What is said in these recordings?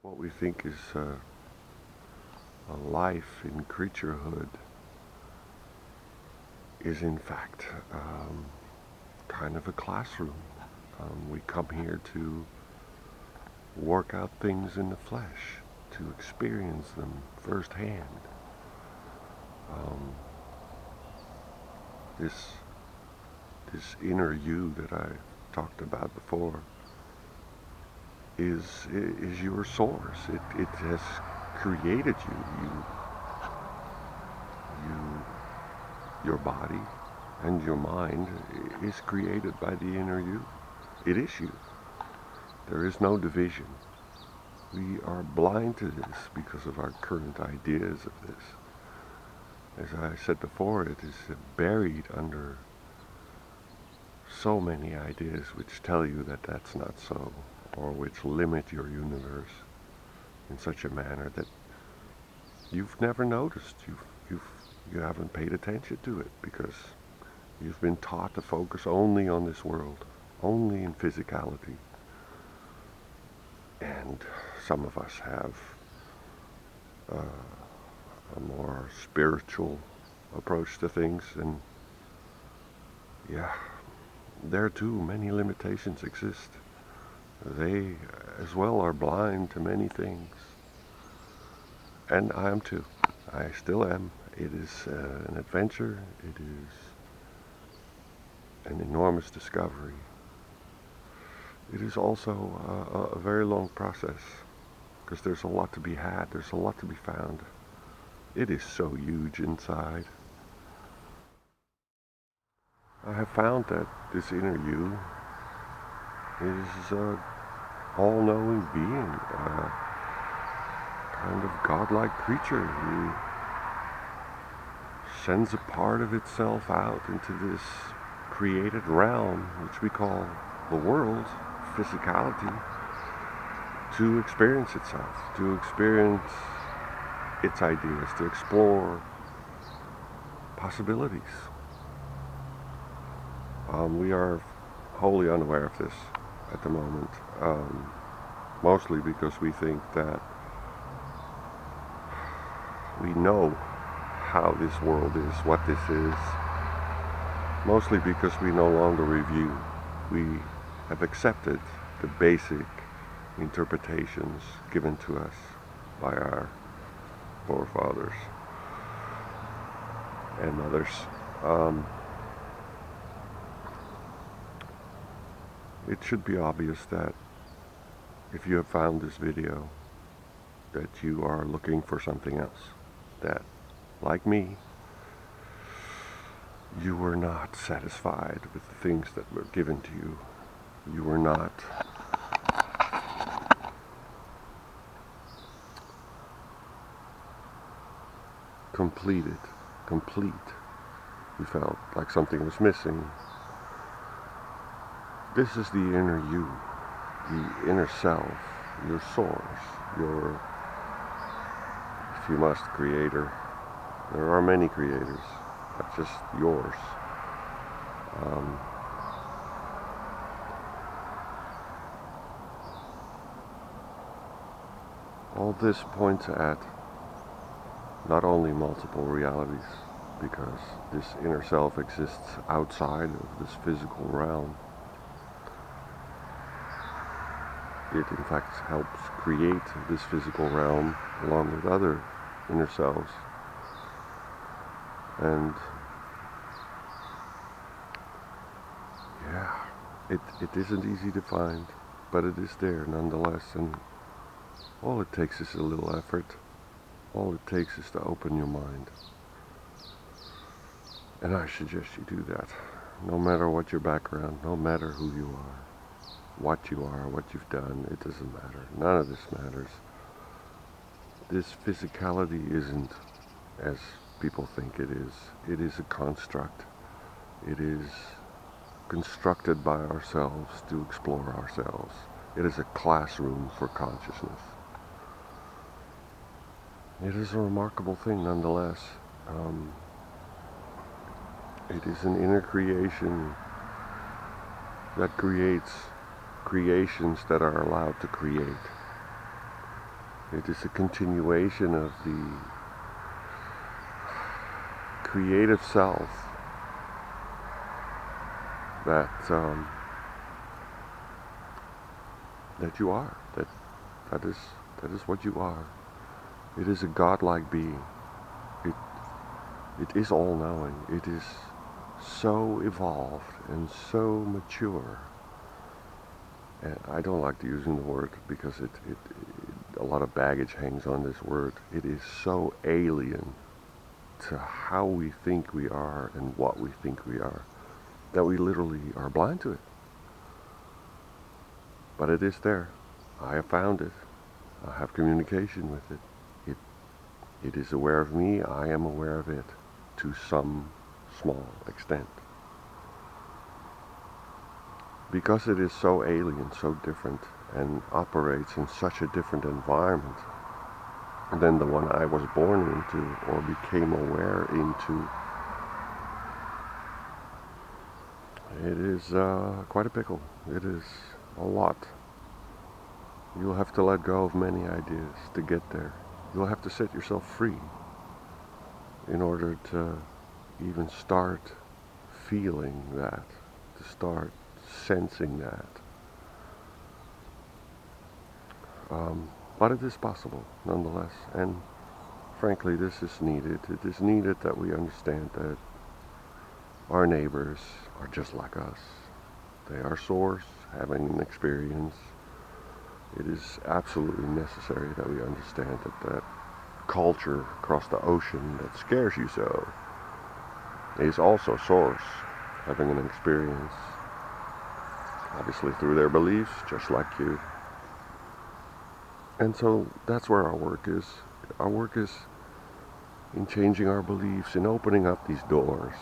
What we think is a life in creaturehood is in fact kind of a classroom. We come here to work out things in the flesh, to experience them firsthand. Um, this this inner you that I talked about before is your source. It has created you. You your body and your mind is created by the inner you. It is you. There is no division. We are blind to this because of our current ideas of this. As I said before, it is buried under so many ideas which tell you that that's not so, or which limit your universe in such a manner that you've never noticed. You haven't paid attention to it because you've been taught to focus only on this world, only in physicality. And some of us have a more spiritual approach to things, and yeah, there too many limitations exist. They as well are blind to many things. And I am too. I still am. It is an adventure. It is an enormous discovery. It is also a very long process because there's a lot to be had. There's a lot to be found. It is so huge inside. I have found that this inner you is an all-knowing being, a kind of godlike creature who sends a part of itself out into this created realm, which we call the world, physicality, to experience itself, to experience its ideas, to explore possibilities. We are wholly unaware of this at the moment, mostly because we think that we know how this world is, what this is, mostly because we no longer review. We have accepted the basic interpretations given to us by our forefathers and others. It should be obvious that if you have found this video, that you are looking for something else, that, like me, you were not satisfied with the things that were given to you. You were not complete. You felt like something was missing. This is the inner you, the inner self, your source, your, if you must, creator. There are many creators, not just yours. All this points at not only multiple realities, because this inner self exists outside of this physical realm. It in fact helps create this physical realm along with other inner selves. And yeah, it isn't easy to find, but it is there nonetheless. And all it takes is a little effort. All it takes is to open your mind. And I suggest you do that, no matter what your background, no matter who you are, what you've done, it doesn't matter. None of this matters. This physicality isn't as people think it is. It is a construct. It is constructed by ourselves to explore ourselves. It is a classroom for consciousness. It is a remarkable thing nonetheless. It is an inner creation that creates creations that are allowed to create. It is a continuation of the creative self that that you are. That is what you are. It is a godlike being. It it is all knowing. It is so evolved and so mature. And I don't like using the word because a lot of baggage hangs on this word. It is so alien to how we think we are and what we think we are that we literally are blind to it. But it is there. I have found it. I have communication with it. It it is aware of me. I am aware of it to some small extent. Because it is so alien, so different, and operates in such a different environment than the one I was born into or became aware into, it is quite a pickle. It is a lot. You'll have to let go of many ideas to get there. You'll have to set yourself free in order to even start feeling that, to start sensing that. But it is possible nonetheless, and frankly this is needed. It is needed that we understand that our neighbors are just like us. They are source, having an experience. It is absolutely necessary that we understand that culture across the ocean that scares you so is also source, having an experience, obviously through their beliefs, just like you. And so that's where our work is. Our work is in changing our beliefs, in opening up these doors.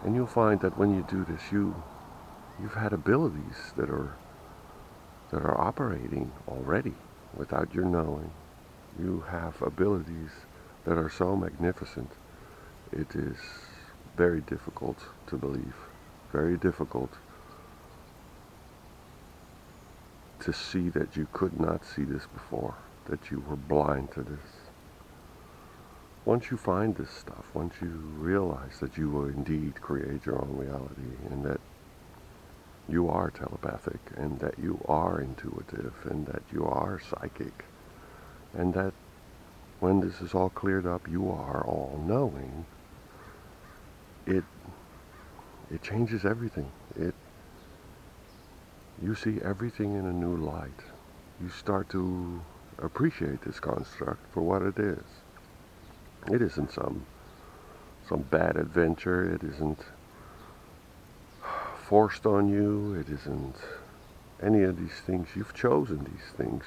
And you'll find that when you do this, you've had abilities that are operating already without your knowing. You have abilities that are so magnificent. It is very difficult to believe, very difficult to see that you could not see this before, that you were blind to this. Once you find this stuff, once you realize that you will indeed create your own reality and that you are telepathic and that you are intuitive and that you are psychic and that when this is all cleared up you are all knowing, it changes everything. You see everything in a new light. You start to appreciate this construct for what it is. It isn't some bad adventure. It isn't forced on you. It isn't any of these things. You've chosen these things.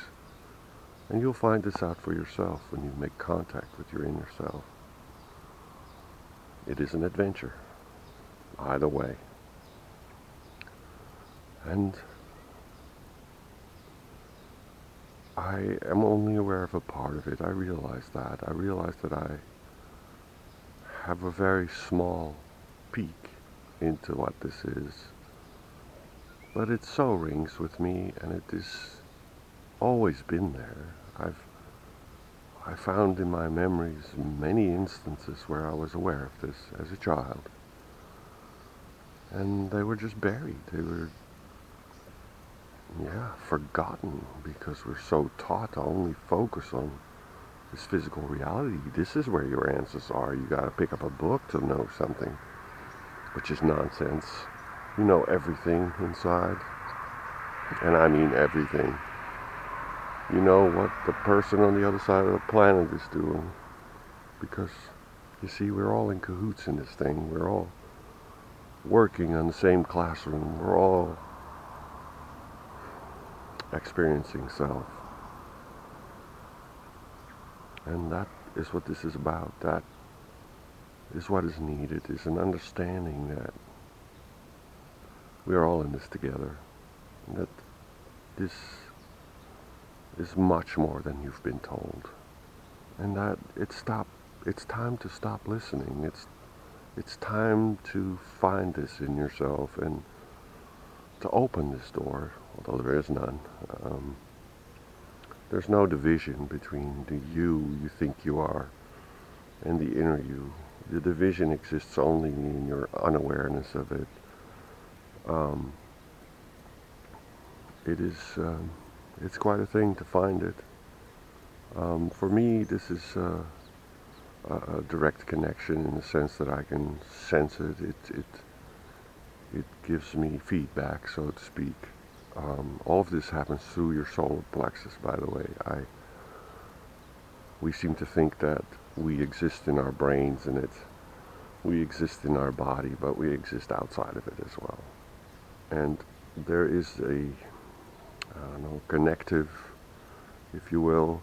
And you'll find this out for yourself when you make contact with your inner self. It is an adventure, either way. And I am only aware of a part of it. I realize that. I realize that I have a very small peek into what this is. But it so rings with me, and it has always been there. I found in my memories many instances where I was aware of this as a child. And they were just buried. They were, forgotten because we're so taught to only focus on this physical reality. This is where your answers are. You gotta pick up a book to know something, which is nonsense. You know everything inside, and I mean everything. You know what the person on the other side of the planet is doing, because you see, we're all in cahoots in this thing. We're all working on the same classroom. We're all experiencing self. And that is what this is about. That is what is needed, is an understanding that we are all in this together. And that this is much more than you've been told. And that it's time to stop listening. It's time to find this in yourself and to open this door, although there is none. There's no division between the you think you are and the inner you. The division exists only in your unawareness of it. Um, it is, it's quite a thing to find it. For me, this is a direct connection in the sense that I can sense it. It gives me feedback, so to speak. All of this happens through your solar plexus, by the way. We seem to think that we exist in our brains and we exist in our body, but we exist outside of it as well. And there is connective, if you will,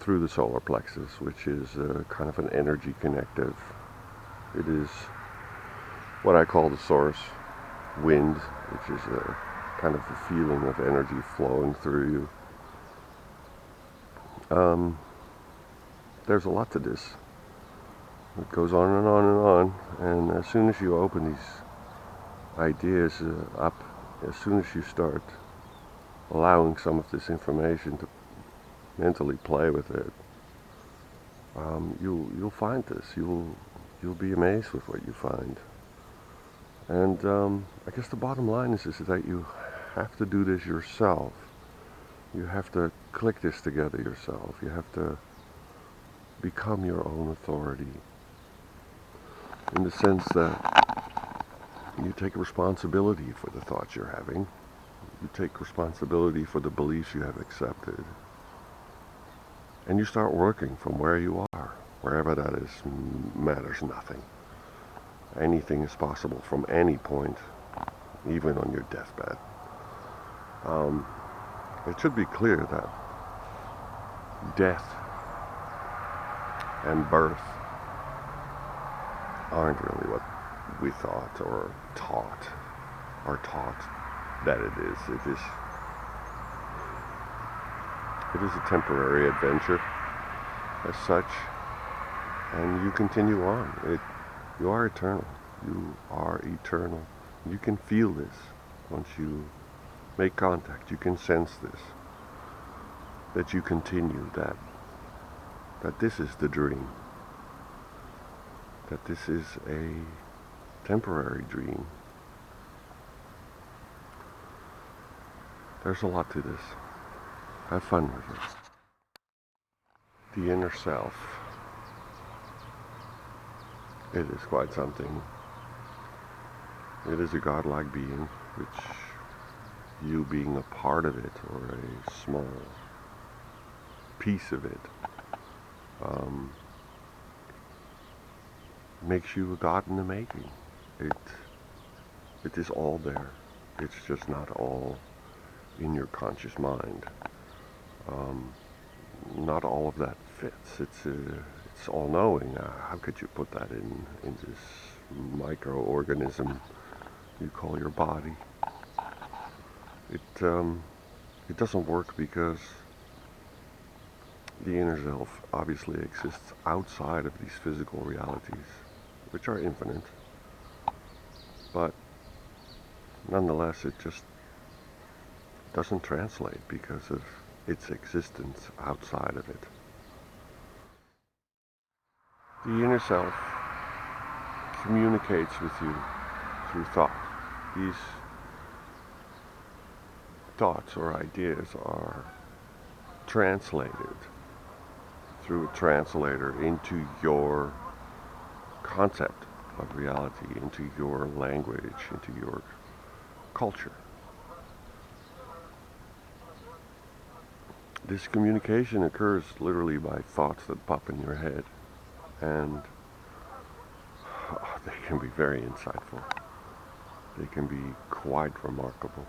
through the solar plexus, which is kind of an energy connective. It is what I call the source wind, which is a kind of a feeling of energy flowing through you. There's a lot to this. It goes on and on and on, and as soon as you open these ideas up, as soon as you start allowing some of this information to mentally play with it, you'll find this. You'll be amazed with what you find. And I guess the bottom line is that you have to do this yourself. You have to click this together yourself. You have to become your own authority, in the sense that you take responsibility for the thoughts you're having. You take responsibility for the beliefs you have accepted. And you start working from where you are. Wherever that is matters nothing. Anything is possible from any point, even on your deathbed. It should be clear that death and birth aren't really what we thought or taught that it is. It is a temporary adventure as such, and you continue on. You are eternal. You are eternal. You can feel this once you make contact. You can sense this, that you continue, that this is the dream, that this is a temporary dream. There's a lot to this. Have fun with it. The inner self. It is quite something. It is a godlike being, which you being a part of it, or a small piece of it, makes you a god in the making. It is all there. It's just not all in your conscious mind. Not all of that fits. It's all-knowing. How could you put that in this microorganism you call your body? It doesn't work because the inner self obviously exists outside of these physical realities, which are infinite. But nonetheless, it just doesn't translate because of its existence outside of it. The inner self communicates with you through thought. These thoughts or ideas are translated through a translator into your concept of reality, into your language, into your culture. This communication occurs literally by thoughts that pop in your head, and they can be very insightful. They can be quite remarkable.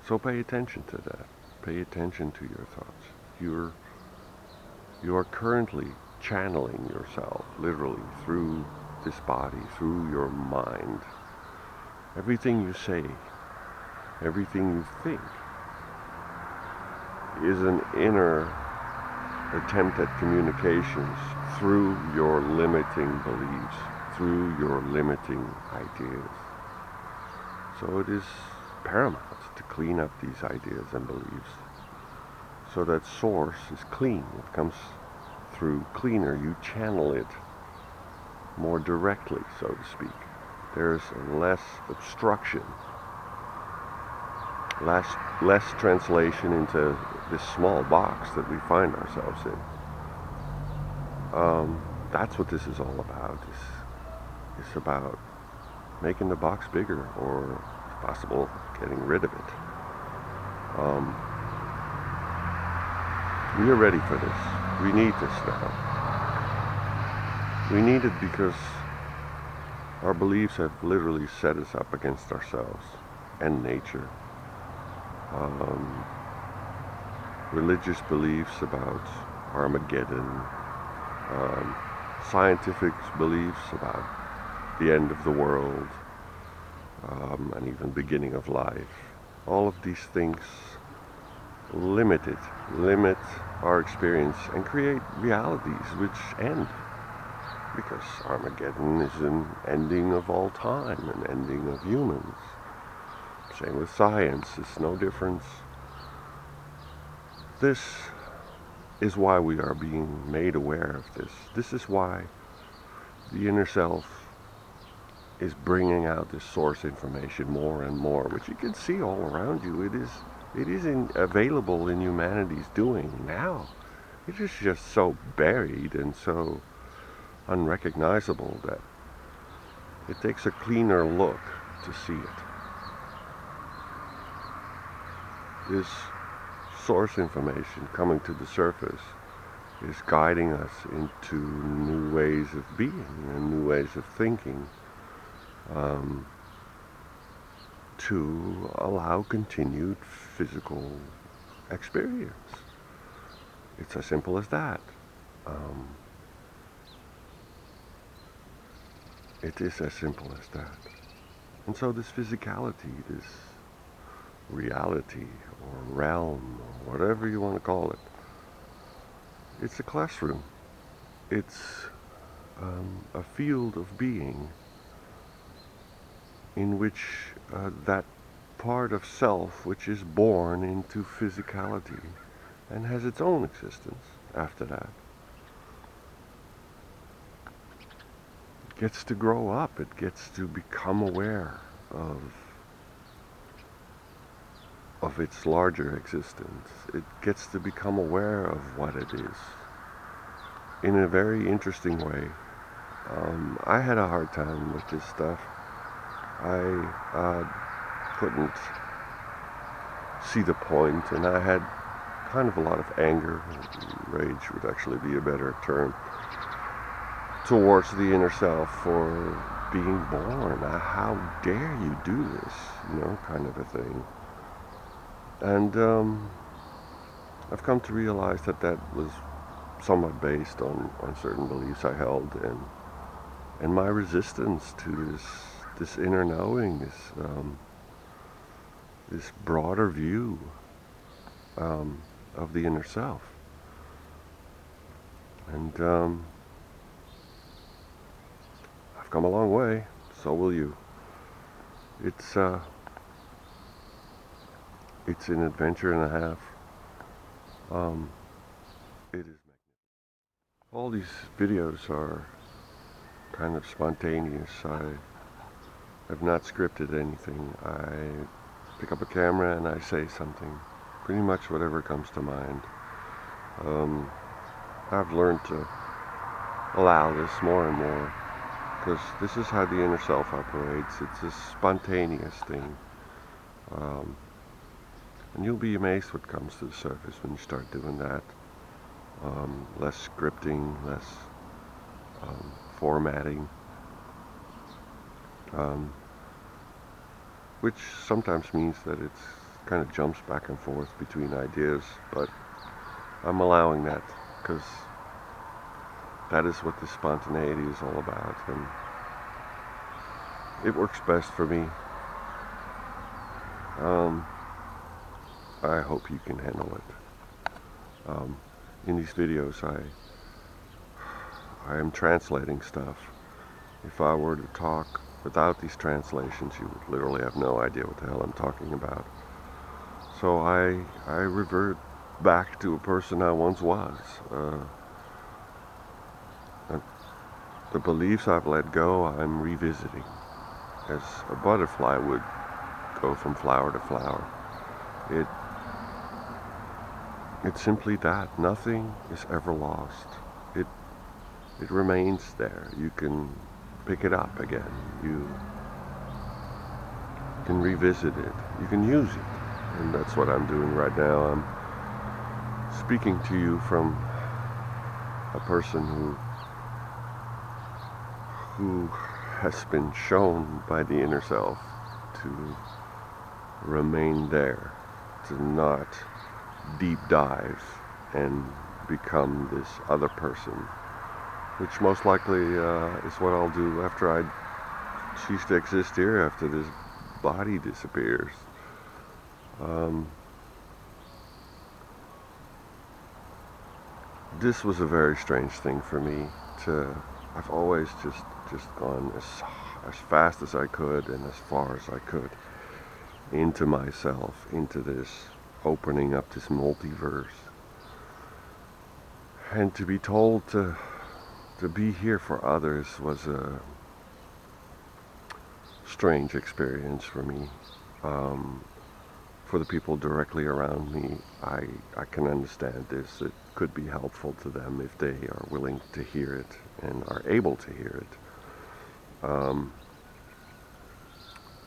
So pay attention to that. Pay attention to your thoughts. You are currently channeling yourself, literally, through this body, through your mind. Everything you say, everything you think, is an inner attempt at communications through your limiting beliefs, through your limiting ideas. So it is paramount to clean up these ideas and beliefs so that source is clean. It comes through cleaner. You channel it more directly, so to speak. There's less obstruction, less translation into this small box that we find ourselves in. That's what this is all about. It's about making the box bigger, or if possible, getting rid of it. We are ready for this. We need this now. We need it because our beliefs have literally set us up against ourselves and nature. Religious beliefs about Armageddon, scientific beliefs about the end of the world, and even beginning of life. All of these things limit our experience and create realities which end. Because Armageddon is an ending of all time, an ending of humans. Same with science, it's no difference. This is why we are being made aware of this. This is why the inner self is bringing out this source information more and more, which you can see all around you. It is available in humanity's doing now. It is just so buried and so unrecognizable that it takes a cleaner look to see it. This source information coming to the surface is guiding us into new ways of being and new ways of thinking, to allow continued physical experience. It's as simple as that. It is as simple as that. And so this physicality, this reality or realm or whatever you want to call it, it's a classroom. It's a field of being in which that part of self which is born into physicality and has its own existence after that gets to grow up. It gets to become aware of its larger existence. It gets to become aware of what it is in a very interesting way. I had a hard time with this stuff. I couldn't see the point, and I had kind of a lot of anger. Rage would actually be a better term, towards the inner self for being born. How dare you do this, kind of a thing. And I've come to realize that was somewhat based on certain beliefs I held, and my resistance to this inner knowing, this broader view of the inner self. And I've come a long way, so will you. It's an adventure and a half. It is. All these videos are kind of spontaneous. I have not scripted anything. I pick up a camera and I say something, pretty much whatever comes to mind. I've learned to allow this more and more, because this is how the inner self operates. It's a spontaneous thing. And you'll be amazed what comes to the surface when you start doing that. Less scripting, less formatting, which sometimes means that it kind of jumps back and forth between ideas, but I'm allowing that because that is what the spontaneity is all about, and it works best for me. I hope you can handle it. In these videos, I am translating stuff. If I were to talk Without these translations, you would literally have no idea what the hell I'm talking about. So I revert back to a person I once was. Uh, the beliefs I've let go, I'm revisiting, as a butterfly would go from flower to flower. It It's simply that. Nothing is ever lost. It it remains there. You can pick it up again. You can revisit it. You can use it. And that's what I'm doing right now. I'm speaking to you from a person who has been shown by the inner self to remain there, to not deep dive and become this other person, which most likely is what I'll do after I cease to exist here, after this body disappears. This was a very strange thing for me to. I've always just gone as fast as I could and as far as I could into myself, into this opening up this multiverse, and to be told to be here for others was a strange experience for me. For the people directly around me, I can understand this. It could be helpful to them if they are willing to hear it and are able to hear it.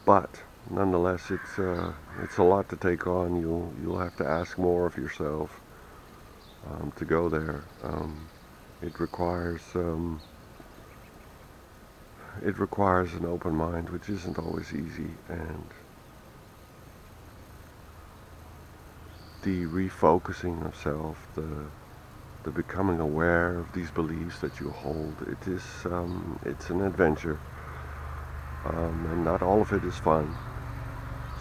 But nonetheless, it's a lot to take on. You'll have to ask more of yourself to go there. It requires an open mind, which isn't always easy, and the refocusing of self, the becoming aware of these beliefs that you hold. It's an adventure, and not all of it is fun.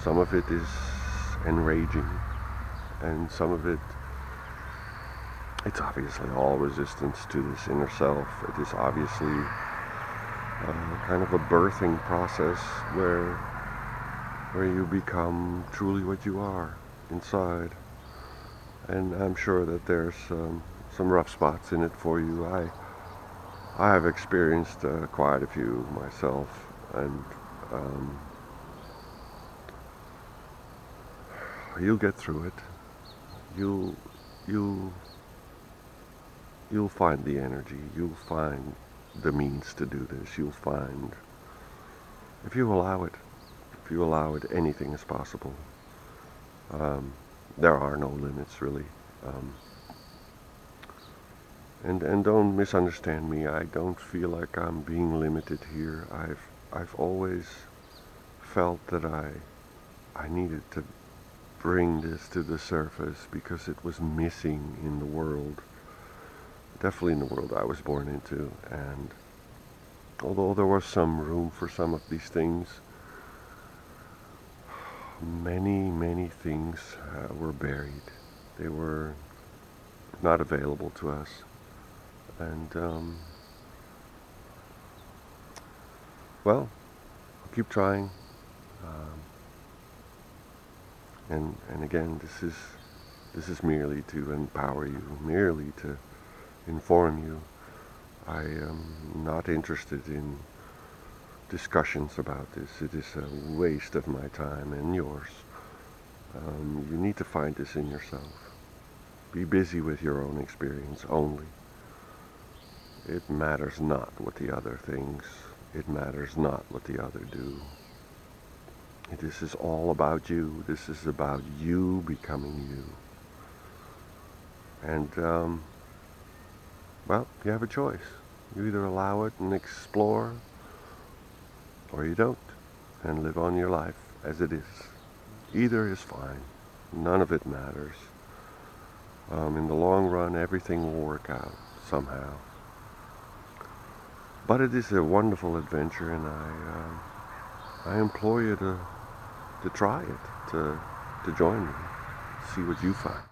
Some of it is enraging, and some of it's obviously all resistance to this inner self. It is obviously kind of a birthing process where you become truly what you are inside. And I'm sure that there's some rough spots in it for you. I have experienced quite a few myself, and you'll get through it. You'll you'll you'll find the energy. You'll find the means to do this. You'll find, if you allow it, anything is possible. There are no limits, really. Um, and don't misunderstand me. I don't feel like I'm being limited here. I've always felt that I needed to bring this to the surface because it was missing in the world. Definitely in the world I was born into. And although there was some room for some of these things, many things were buried. They were not available to us. And, well, I'll keep trying. And again, this is merely to empower you, merely to inform you. I am not interested in discussions about this. It is a waste of my time and yours. You need to find this in yourself. Be busy with your own experience only. It matters not what the other thinks. It matters not what the other do. This is all about you. This is about you becoming you. And, well, you have a choice. You either allow it and explore, or you don't, and live on your life as it is. Either is fine. None of it matters. In the long run, everything will work out somehow. But it is a wonderful adventure, and I implore you to try it, to join me, see what you find.